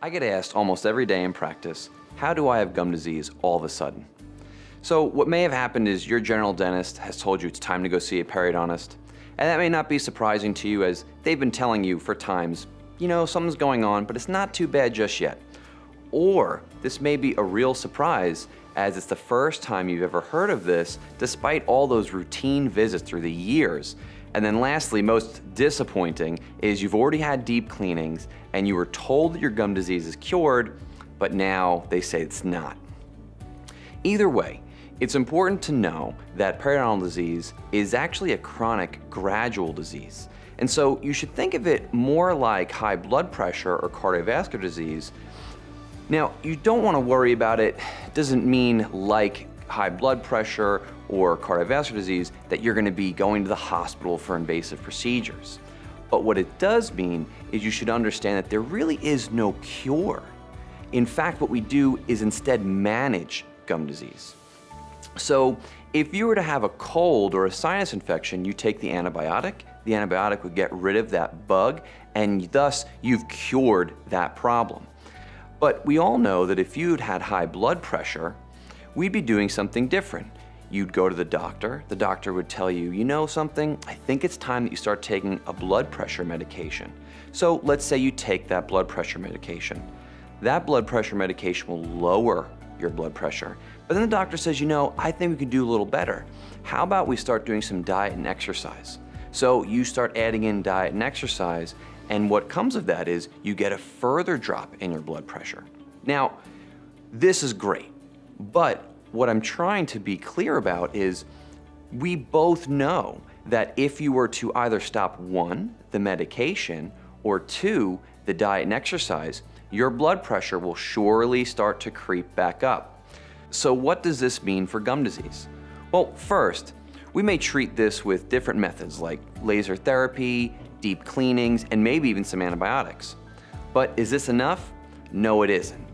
I get asked almost every day in practice, how do I have gum disease all of a sudden? So what may have happened is your general dentist has told you it's time to go see a periodontist, and that may not be surprising to you as they've been telling you for times, you know, something's going on, but it's not too bad just yet. Or this may be a real surprise as it's the first time you've ever heard of this despite all those routine visits through the years. And then lastly, most disappointing, is you've already had deep cleanings and you were told that your gum disease is cured, but now they say it's not. Either way, it's important to know that periodontal disease is actually a chronic, gradual disease. And so you should think of it more like high blood pressure or cardiovascular disease. Now, you don't want to worry about it. It doesn't mean like high blood pressure or cardiovascular disease that you're going to be going to the hospital for invasive procedures. But what it does mean is you should understand that there really is no cure. In fact, what we do is instead manage gum disease. So if you were to have a cold or a sinus infection, you take the antibiotic would get rid of that bug, and thus you've cured that problem. But we all know that if you'd had high blood pressure, we'd be doing something different. You'd go to the doctor would tell you, you know something, I think it's time that you start taking a blood pressure medication. So let's say you take that blood pressure medication. That blood pressure medication will lower your blood pressure. But then the doctor says, you know, I think we can do a little better. How about we start doing some diet and exercise? So you start adding in diet and exercise, and what comes of that is you get a further drop in your blood pressure. Now, this is great, but what I'm trying to be clear about is we both know that if you were to either stop one, the medication, or two, the diet and exercise, your blood pressure will surely start to creep back up. So what does this mean for gum disease? Well, first, we may treat this with different methods like laser therapy, deep cleanings, and maybe even some antibiotics. But is this enough? No, it isn't.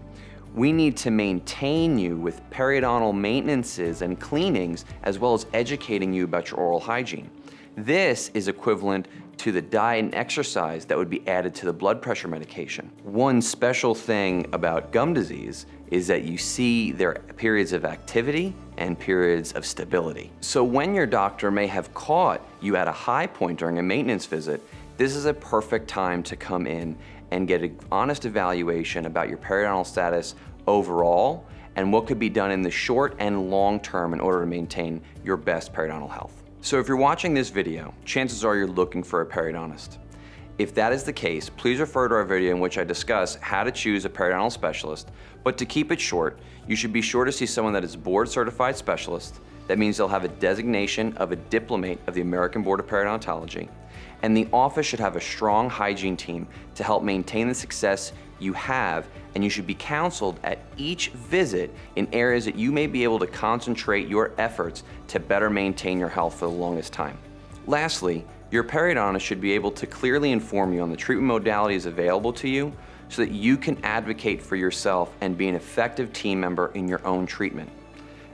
We need to maintain you with periodontal maintenances and cleanings, as well as educating you about your oral hygiene. This is equivalent to the diet and exercise that would be added to the blood pressure medication. One special thing about gum disease is that you see there are periods of activity and periods of stability. So when your doctor may have caught you at a high point during a maintenance visit, this is a perfect time to come in and get an honest evaluation about your periodontal status overall and what could be done in the short and long term in order to maintain your best periodontal health. So if you're watching this video, chances are you're looking for a periodontist. If that is the case, please refer to our video in which I discuss how to choose a periodontal specialist, but to keep it short, you should be sure to see someone that is board certified specialist. That means they'll have a designation of a diplomate of the American Board of Periodontology, and the office should have a strong hygiene team to help maintain the success you have, and you should be counseled at each visit in areas that you may be able to concentrate your efforts to better maintain your health for the longest time. Lastly, your periodontist should be able to clearly inform you on the treatment modalities available to you so that you can advocate for yourself and be an effective team member in your own treatment.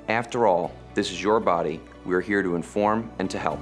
After all, this is your body. We're here to inform and to help.